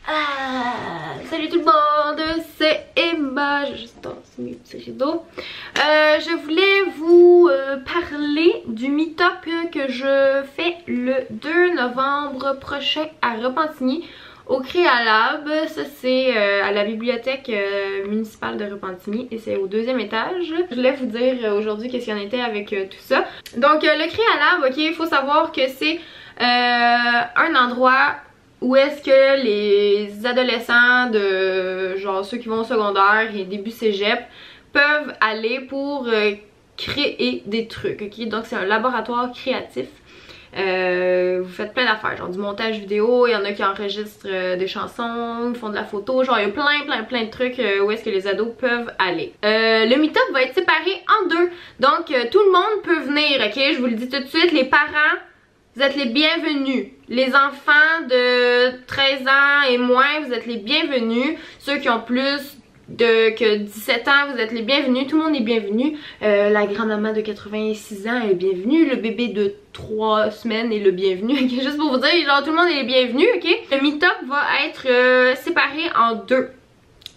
Salut tout le monde, c'est Emma, je juste dans mes petits rideaux. Je voulais vous parler du meet-up que je fais le 2 novembre prochain à Repentigny au Créalab. Ça c'est à la bibliothèque municipale de Repentigny et c'est au 2e étage. Je voulais vous dire aujourd'hui qu'est-ce qu'il y en était avec tout ça. Donc le Créalab, ok, il faut savoir que c'est un endroit où est-ce que les adolescents de genre ceux qui vont au secondaire et début cégep peuvent aller pour créer des trucs, ok? Donc c'est un laboratoire créatif. Vous faites plein d'affaires, genre du montage vidéo, il y en a qui enregistrent des chansons, font de la photo, genre il y a plein de trucs où est-ce que les ados peuvent aller. Le meet-up va être séparé en deux, donc tout le monde peut venir, ok? Je vous le dis tout de suite, les parents, vous êtes les bienvenus. Les enfants de 13 ans et moins, vous êtes les bienvenus. Ceux qui ont plus que 17 ans, vous êtes les bienvenus. Tout le monde est bienvenu. La grand-maman de 86 ans est bienvenue. Le bébé de 3 semaines est le bienvenu. Okay? Juste pour vous dire, genre tout le monde est les bienvenus. Okay? Le meet-up va être séparé en deux.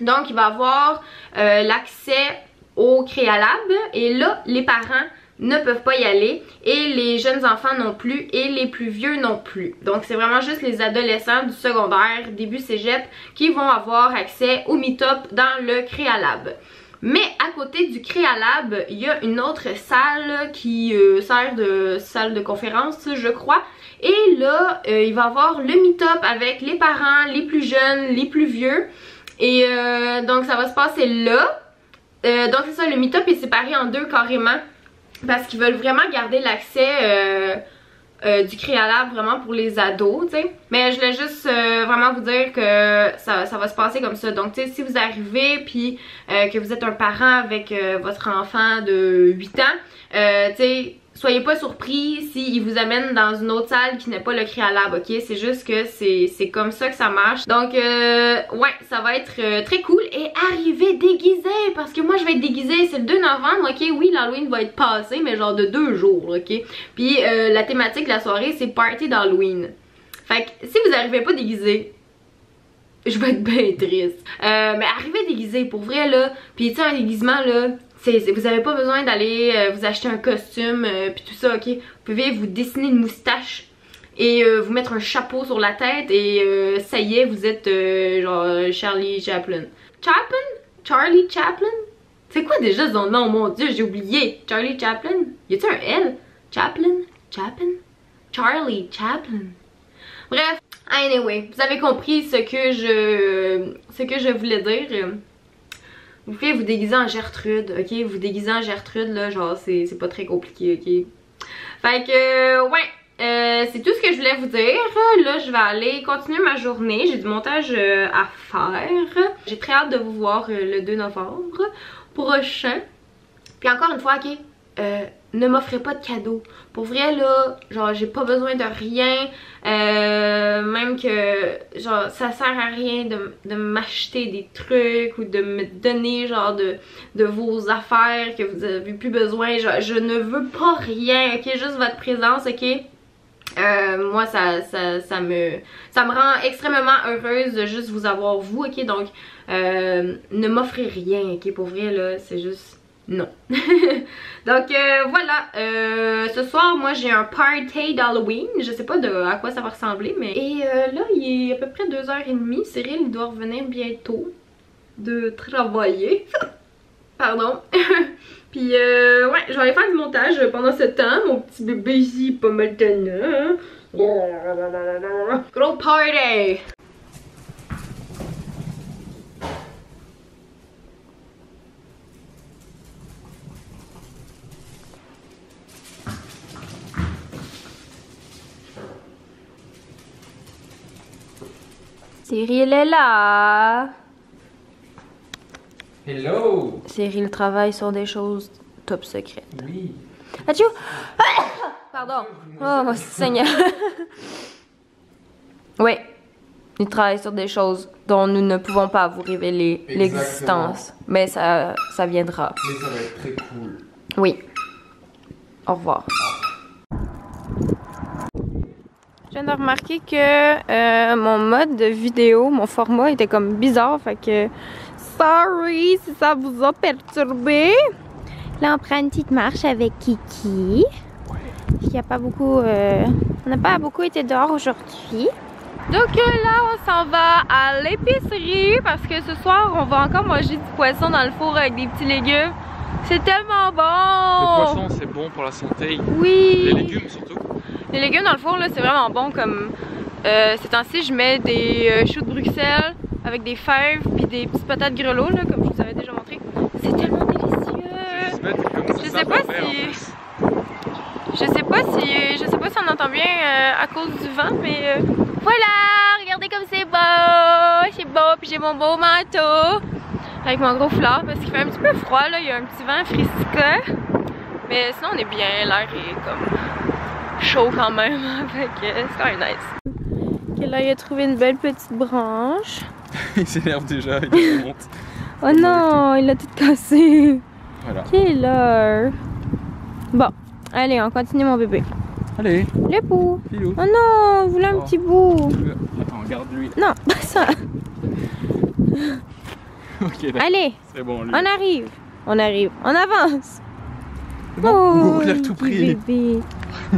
Donc il va avoir l'accès au Créalab. Et là, les parents ne peuvent pas y aller et les jeunes enfants non plus et les plus vieux non plus. Donc c'est vraiment juste les adolescents du secondaire, début cégep qui vont avoir accès au meet-up dans le Créalab. Mais à côté du Créalab, il y a une autre salle qui sert de salle de conférence, je crois. Et là, il va y avoir le meet-up avec les parents, les plus jeunes, les plus vieux. Et donc ça va se passer là. Donc c'est ça, le meet-up est séparé en deux carrément. Parce qu'ils veulent vraiment garder l'accès du Créalab vraiment pour les ados, tu sais. Mais je voulais juste vraiment vous dire que ça va se passer comme ça. Donc, tu sais, si vous arrivez puis que vous êtes un parent avec votre enfant de 8 ans, tu sais, soyez pas surpris s'ils vous amènent dans une autre salle qui n'est pas le Créalab, ok? C'est juste que c'est comme ça que ça marche. Donc, ouais, ça va être très cool. Et arrivez déguisé, parce que moi je vais être déguisée, c'est le 2 novembre, ok? Oui, l'Halloween va être passé, mais genre de 2 jours, ok? Puis la thématique de la soirée, c'est party d'Halloween. Fait que si vous arrivez pas déguisé, je vais être bien triste. Mais arrivez déguisé, pour vrai là. Puis tu sais, un déguisement là, vous avez pas besoin d'aller vous acheter un costume puis tout ça, ok? Vous pouvez vous dessiner une moustache et vous mettre un chapeau sur la tête et ça y est, vous êtes genre Charlie Chaplin. Charlie Chaplin? C'est quoi déjà son nom? Mon dieu, j'ai oublié. Charlie Chaplin? Y a-t-il un L? Chaplin? Charlie Chaplin. Bref, anyway, vous avez compris ce que je voulais dire. Vous pouvez vous déguiser en Gertrude, ok? Vous déguiser en Gertrude, là, genre, c'est pas très compliqué, ok? Fait que, ouais, c'est tout ce que je voulais vous dire. Là, je vais aller continuer ma journée. J'ai du montage à faire. J'ai très hâte de vous voir le 2 novembre prochain. Puis encore une fois, ok? Ne m'offrez pas de cadeaux. Pour vrai là, genre j'ai pas besoin de rien. Même que genre ça sert à rien de m'acheter des trucs ou de me donner genre de vos affaires que vous avez plus besoin. Genre, je ne veux pas rien, ok? Juste votre présence, ok? Moi ça me rend extrêmement heureuse de juste vous avoir vous, ok? Donc ne m'offrez rien, ok? Pour vrai là, c'est juste non. Donc voilà, ce soir moi j'ai un party d'Halloween. Je sais pas à quoi ça va ressembler, mais et là il est à peu près 2h30. Cyril il doit revenir bientôt de travailler. Pardon. Puis ouais, je vais aller faire du montage pendant ce temps. Mon petit bébé ici pas mal tannant. Gros party. Cyril est là. Hello! Cyril travaille sur des choses top secrètes. Oui. Achou! Pardon. Oh mon Seigneur. Oui. Il travaille sur des choses dont nous ne pouvons pas vous révéler l'existence. Mais ça viendra. Mais ça va être très cool. Oui. Au revoir. Je viens de remarquer que mon mode de vidéo, mon format était comme bizarre, fait que sorry si ça vous a perturbé. Là, on prend une petite marche avec Kiki. Il y a pas beaucoup, on n'a pas beaucoup été dehors aujourd'hui. Donc là, on s'en va à l'épicerie parce que ce soir, on va encore manger du poisson dans le four avec des petits légumes. C'est tellement bon! Le poisson, c'est bon pour la santé. Oui! Les légumes surtout. Les légumes dans le four, là, c'est vraiment bon. Comme ces temps-ci, je mets des choux de Bruxelles avec des fèves puis des petites patates grelots, là, comme je vous avais déjà montré. C'est tellement délicieux! Je sais pas si on entend bien à cause du vent, mais voilà! Regardez comme c'est beau, puis j'ai mon beau manteau avec mon gros foulard parce qu'il fait un petit peu froid, là, il y a un petit vent frisca, mais sinon on est bien, l'air est comme chaud quand même, fait que c'est quand même nice. Ok, là il a trouvé une belle petite branche. Il s'énerve déjà, il remonte. Oh non, il a tout cassé. Voilà. Quelle heure? Bon, allez, on continue mon bébé. Allez. Le bout. Filou. Oh non, il voulait un petit bout. Attends, regarde lui. Non, pas ça. Ok, d'accord. Allez, C'est bon, lui. on arrive, on avance. Bon. Oh, il a tout pris. Bébé.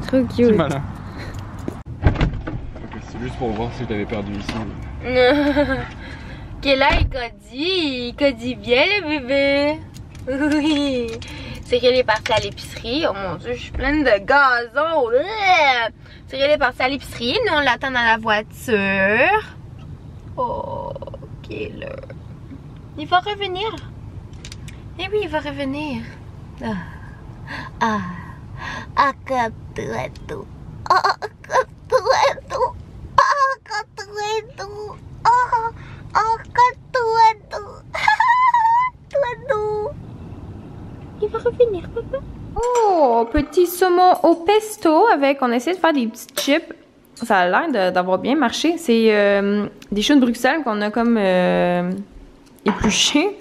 Trop C'est cute. malin. Ok, c'est juste pour voir si je l'avais perdu ici. Quel âge il a dit bien le bébé. Oui. C'est qu'elle est partie à l'épicerie. Oh mon dieu, je suis pleine de gazon. C'est qu'elle est partie à l'épicerie. Nous, on l'attend dans la voiture. Oh, quelle heure. Il va revenir. Eh oui, il va revenir. Catueto. Catueto. Catueto. Catueto. Il va revenir, papa. Oh, petit saumon au pesto avec, on essaie de faire des petits chips. Ça a l'air d'avoir bien marché. C'est des choux de Bruxelles qu'on a comme épluchés.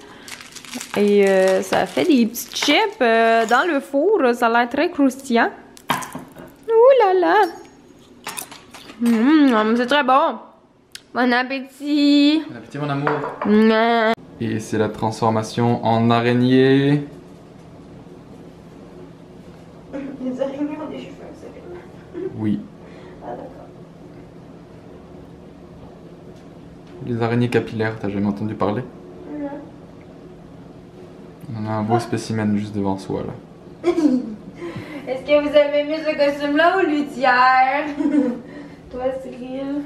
Et ça fait des petits chips dans le four. Ça a l'air très croustillant. Ouh là là. C'est très bon. Bon appétit. Bon appétit, mon amour. Et c'est la transformation en araignée. Les araignées ont des cheveux, c'est Oui. Ah d'accord. Les araignées capillaires, t'as jamais entendu parler? Non. On a un beau spécimen juste devant soi là. Est-ce que vous avez aimé ce costume-là ou l'utière? Toi, Cyril?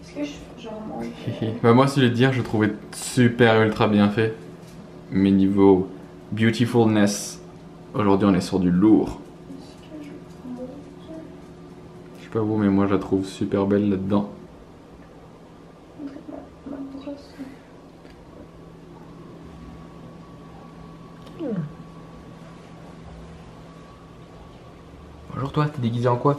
Est-ce que je remonte? Bah moi, si je vais te dire, je trouvais super ultra bien fait. Mais niveau beautifulness, aujourd'hui on est sur du lourd. Je sais pas vous, mais moi je la trouve super belle là-dedans. Bonjour toi, t'es déguisé en quoi?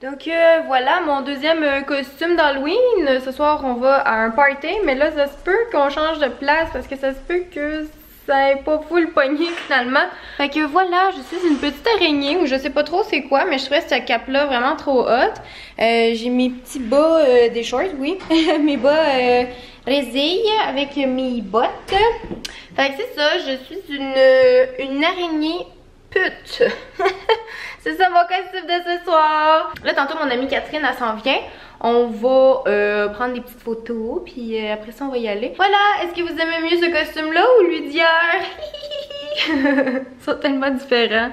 Donc voilà mon deuxième costume d'Halloween. Ce soir on va à un party, mais là ça se peut qu'on change de place parce que ça se peut que ça ait pas full pogné finalement. Fait que voilà, je suis une petite araignée ou je sais pas trop c'est quoi, mais je trouvais cette cape là vraiment trop hot. J'ai mes petits bas des shorts, oui, mes bas résille avec mes bottes. Fait que c'est ça, je suis une araignée pute. C'est ça mon costume de ce soir. Là tantôt mon amie Catherine elle s'en vient. On va prendre des petites photos puis après ça on va y aller. Voilà, est-ce que vous aimez mieux ce costume là ou lui d'hier? Ils sont tellement différents.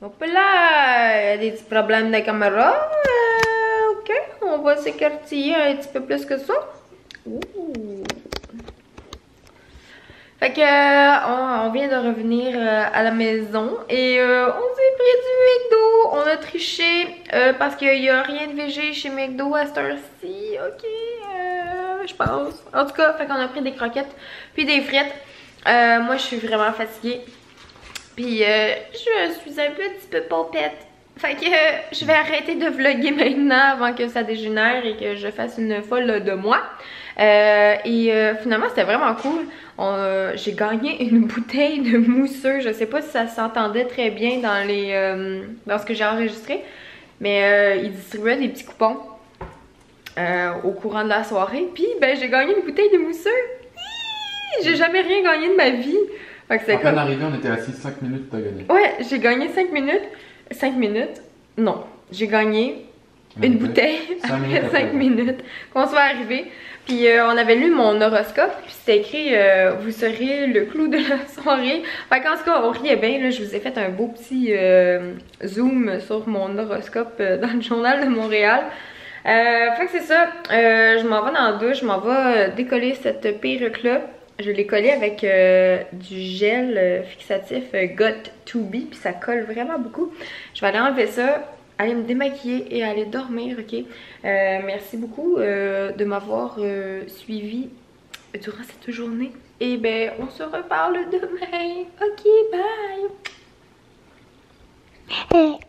Hop là, il y a des petits problèmes de caméra. Ok, on va s'écartiller un petit peu plus que ça. Ouh. Fait que on vient de revenir à la maison et on s'est pris du McDo. On a triché parce qu'il n'y a rien de végé chez McDo à cette heure-ci. Ok, je pense. En tout cas, fait qu'on a pris des croquettes puis des frites. Moi, je suis vraiment fatiguée. Puis je suis un petit peu pompette. Fait que je vais arrêter de vlogger maintenant avant que ça dégénère et que je fasse une folle de moi. Finalement, c'était vraiment cool. J'ai gagné une bouteille de mousseux. Je sais pas si ça s'entendait très bien dans ce que j'ai enregistré. Mais ils distribuaient des petits coupons au courant de la soirée. Puis ben, j'ai gagné une bouteille de mousseux. J'ai jamais rien gagné de ma vie. Fait que c'est à peine arrivé, on était assis 5 minutes, t'as gagné. Ouais, j'ai gagné 5 minutes. 5 minutes? Non, j'ai gagné une bouteille après 5 minutes qu'on soit arrivé. Puis on avait lu mon horoscope, puis c'était écrit vous serez le clou de la soirée. Fait qu'en tout cas, on riait bien, là, je vous ai fait un beau petit zoom sur mon horoscope dans le journal de Montréal. Fait que c'est ça, je m'en vais dans la douche, je m'en vais décoller cette perruque-là. Je l'ai collée avec du gel fixatif Got2b, puis ça colle vraiment beaucoup. Je vais aller enlever ça, aller me démaquiller et aller dormir, ok? Merci beaucoup de m'avoir suivi durant cette journée. Et ben, on se reparle demain. Ok, bye!